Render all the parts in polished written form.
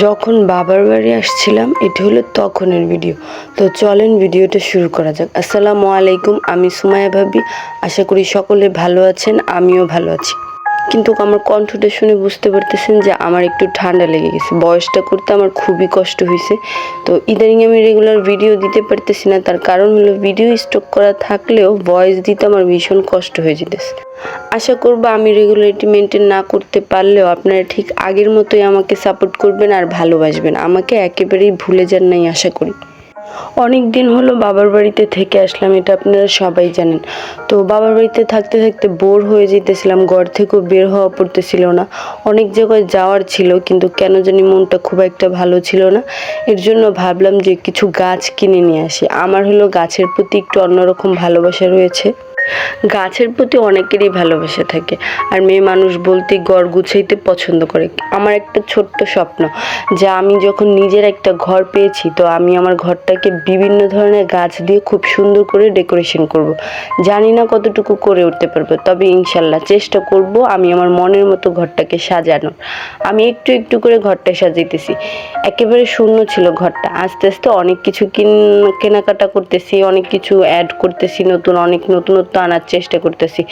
যখন বাবার বাড়ি আসছিলাম এটি হলো তখনের ভিডিও। তো চলেন ভিডিওটা শুরু করা যাক। আসসালামু আলাইকুম, আমি সুমাইয়া ভাবি। আশা করি সকলে ভালো আছেন, আমিও ভালো আছি। কিন্তু আমার কণ্ঠটা শুনে বুঝতে পারতেছেন যে আমার একটু ঠান্ডা লেগে গেছে। বয়সটা করতে আমার খুবই কষ্ট হয়েছে। তো ইদানিং আমি রেগুলার ভিডিও দিতে পারতেছি না, তার কারণ হলো ভিডিও স্টক করা থাকলেও ভয়েস দিতে আমার ভীষণ কষ্ট হয়ে যেতেছে। আশা করব আমি রেগুলারিটি মেনটেন না করতে পারলেও আপনারা ঠিক আগের মতোই আমাকে সাপোর্ট করবেন আর ভালোবাসবেন। আমাকে একেবারেই ভুলে যান নাই আশা করি। অনেক দিন হলো বাবার বাড়িতে থেকে আসলাম, এটা আপনারা সবাই জানেন। তো বাবার বাড়িতে থাকতে থাকতে বোর হয়ে যেতেছিলাম, ঘর থেকেও বের হওয়া পড়তেছিল না। অনেক জায়গায় যাওয়ার ছিল কিন্তু কেন জানি মনটা খুব একটা ভালো ছিল না। এর জন্য ভাবলাম যে কিছু গাছ কিনে নিয়ে আসি। আমার হলো গাছের প্রতি একটু অন্যরকম ভালোবাসা রয়েছে। গাছের প্রতি অনেকেরই ভালোবাসা থাকে, আর মেয়ে মানুষ বলতে ঘর গুছাইতে পছন্দ করে। আমার একটা ছোট্ট স্বপ্ন যে আমি যখন নিজের একটা ঘর পেয়েছি তো আমি আমার ঘরটাকে বিভিন্ন ধরনের গাছ দিয়ে খুব সুন্দর করে ডেকোরেশন করব। জানি না কতটুকু করে উঠতে পারবো, তবে ইনশাল্লাহ চেষ্টা করব আমি আমার মনের মতো ঘরটাকে সাজানোর। আমি একটু একটু করে ঘরটা সাজাইতেছি। একেবারে শূন্য ছিল ঘরটা, আস্তে আস্তে অনেক কিছু কেনাকাটা করতেছি, অনেক কিছু অ্যাড করতেছি, অনেক নতুনত্ব আনার চেষ্টা করতেছি।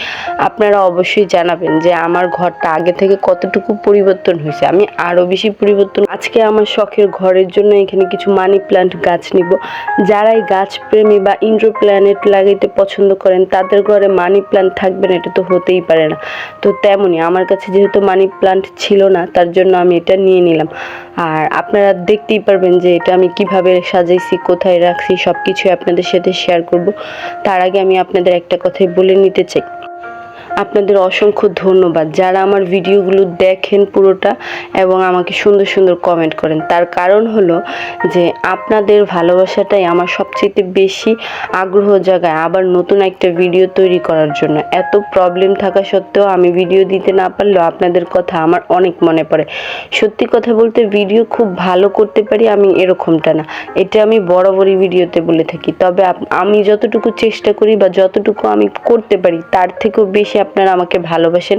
আপনারা অবশ্যই জানাবেন যে আমার ঘরটা আগে থেকে কতটুকু পরিবর্তন হয়েছে। আমি আরও বেশি পরিবর্তন। আজকে আমার শখের ঘরের জন্য এখানে কিছু মানি প্ল্যান্ট গাছ নিব। যারা এই গাছ প্রেমী বা ইনডোর প্ল্যান্ট লাগাইতে পছন্দ করেন তাদের ঘরে মানি প্ল্যান্ট থাকবে না, এটা তো হতেই পারে না। তো তেমনই আমার কাছে যেহেতু মানি প্ল্যান্ট ছিল না, তার জন্য আমি এটা নিয়ে নিলাম। আর আপনারা দেখতেই পারবেন যে এটা আমি কিভাবে সাজাইছি, কোথায় রাখছি, সব কিছুই আপনাদের সাথে শেয়ার করব। তার আগে আমি আপনাদের একটা কথাই বলে নিতে চাই, আপনাদের অসংখ্য ধন্যবাদ যারা আমার ভিডিওগুলো দেখেন পুরোটা এবং আমাকে সুন্দর সুন্দর কমেন্ট করেন। তার কারণ হলো যে আপনাদের ভালোবাসাটাই আমার সবচেয়ে বেশি আগ্রহ জাগায় আবার নতুন একটা ভিডিও তৈরি করার জন্য। এত প্রবলেম থাকা সত্ত্বেও আমি ভিডিও দিতে না পারলেও আপনাদের কথা আমার অনেক মনে পড়ে। সত্যি কথা বলতে ভিডিও খুব ভালো করতে পারি আমি এরকমটা না, এটা আমি বরাবরই ভিডিওতে বলে থাকি। তবে আমি যতটুকু চেষ্টা করি বা যতটুকু আমি করতে পারি তার থেকেও বেশি আপনারা আমাকে ভালোবাসেন।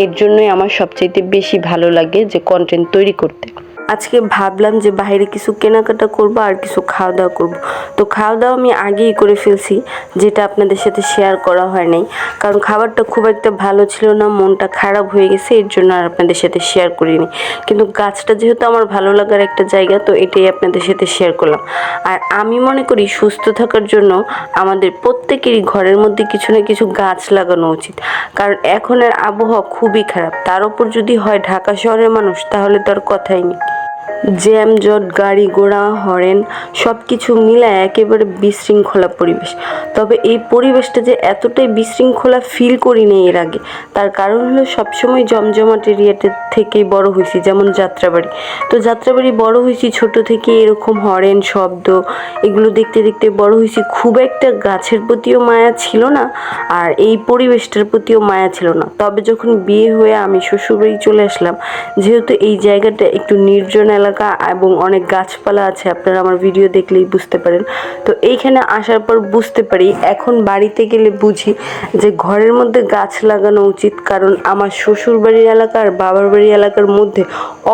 এর জন্যই আমার সবচাইতে বেশি ভালো লাগে যে কন্টেন্ট তৈরি করতে। আজকে ভাবলাম যে বাইরে কিছু কেনাকাটা করব আর কিছু খাওয়া দাওয়া করব। তো খাওয়া দাওয়া আমি আগেই করে ফেলছি, যেটা আপনাদের সাথে শেয়ার করা হয় নাই, কারণ খাবারটা খুব একটা ভালো ছিল না, মনটা খারাপ হয়ে গেছে, এর জন্য আর আপনাদের সাথে শেয়ার করিনি। কিন্তু গাছটা যেহেতু আমার ভালো লাগার একটা জায়গা, তো এটাই আপনাদের সাথে শেয়ার করলাম। আর আমি মনে করি সুস্থ থাকার জন্য আমাদের প্রত্যেকেরই ঘরের মধ্যে কিছু না কিছু গাছ লাগানো উচিত, কারণ এখনের আবহাওয়া খুবই খারাপ। তার উপর যদি হয় ঢাকা শহরের মানুষ, তাহলে তো আর কথাই নেই। জ্যাম জট, গাড়ি ঘোড়া, হরেন সব কিছু মিলায় একেবারে বিশৃঙ্খলা পরিবেশ। তবে এই পরিবেশটা যে এতটাই বিশৃঙ্খলা ফিল করিনি এর আগে, তার কারণ হলো সবসময় জমজমাট এরিয়াতে থেকেই বড় হয়েছি, যেমন যাত্রাবাড়ি। তো যাত্রাবাড়ি বড় হয়েছি ছোট থেকে, এরকম হরেন শব্দ এগুলো দেখতে দেখতে বড় হয়েছি। খুব একটা গাছের প্রতিও মায়া ছিল না, আর এই পরিবেশটার প্রতিও মায়া ছিল না। তবে যখন বিয়ে হয়ে আমি শ্বশুরবাড়ি চলে আসলাম, যেহেতু এই জায়গাটা একটু নির্জন এলাকা এবং অনেক গাছপালা আছে, আপনারা আমার ভিডিও দেখলেই বুঝতে পারেন। তো এইখানে আসার পর বুঝতে পারি, এখন বাড়িতে গেলে বুঝি যে ঘরের মধ্যে গাছ লাগানো উচিত, কারণ আমার শ্বশুর বাড়ির এলাকা আর বাবার বাড়ির এলাকার মধ্যে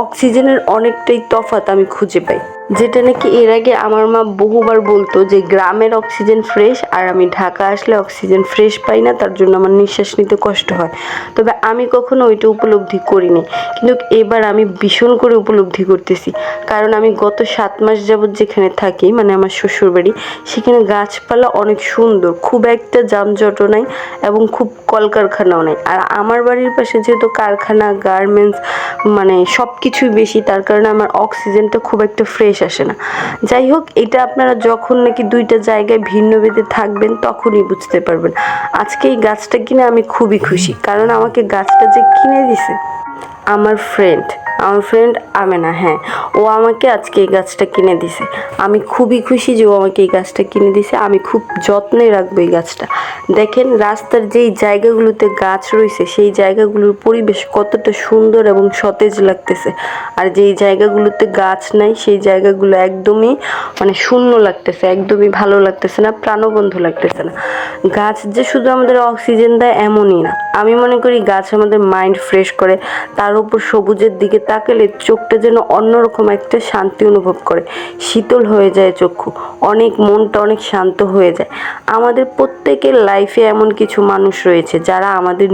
অক্সিজেনের অনেকটাই তফাৎ আমি খুঁজে পাই, যেটা নাকি এর আগে আমার মা বহুবার বলতো যে গ্রামের অক্সিজেন ফ্রেশ, আর আমি ঢাকা আসলে অক্সিজেন ফ্রেশ পাই না, তার জন্য আমার নিঃশ্বাস নিতে কষ্ট হয়। তবে আমি কখনো ওইটা উপলব্ধি করিনি, কিন্তু এবার আমি ভীষণ করে উপলব্ধি করতেছি, কারণ আমি গত 7 মাস যাবৎ যেখানে থাকি, মানে আমার শ্বশুরবাড়ি, সেখানে গাছপালা অনেক সুন্দর, খুব একটা যানজটও নাই এবং খুব কলকারখানাও নাই। আর আমার বাড়ির পাশে যেহেতু কারখানা, গার্মেন্টস, মানে সব কিছুই বেশি, তার কারণে আমার অক্সিজেনটা খুব একটা ফ্রেশ আসে না। যাই হোক, এটা আপনারা যখন নাকি দুইটা জায়গায় ভিন্ন ভেদে থাকবেন তখনই বুঝতে পারবেন। আজকে এই গাছটা কিনে আমি খুবই খুশি, কারণ আমাকে গাছটা যে কিনে দিছে আমার ফ্রেন্ড আমেনা, হ্যাঁ, ও আমাকে আজকে এই গাছটা কিনে দিছে। আমি খুবই খুশি যে ও আমাকে এই গাছটা কিনে দিছে। আমি খুব যত্নে রাখবো এই গাছটা। দেখেন রাস্তার যেই জায়গাগুলোতে গাছ রয়েছে সেই জায়গাগুলোর পরিবেশ কতটা সুন্দর এবং সতেজ লাগতেছে, আর যেই জায়গাগুলোতে গাছ নাই সেই জায়গাগুলো একদমই মানে শূন্য লাগতেছে, একদমই ভালো লাগতেছে না, প্রাণবন্ধ লাগতেছে না। গাছ যে শুধু আমাদের অক্সিজেন দেয় এমনই না, আমি মনে করি গাছ আমাদের মাইন্ড ফ্রেশ করে। তার উপর সবুজের দিকে তাকালে চোখটা যেন অন্যরকম সময় একটা শান্তি অনুভব করে, শীতল হয়ে যায় চক্ষু, মনটা অনেক শান্ত হয়ে যায়। আমাদের প্রত্যেকের লাইফে এমন কিছু মানুষ রয়েছে যারা আমাদের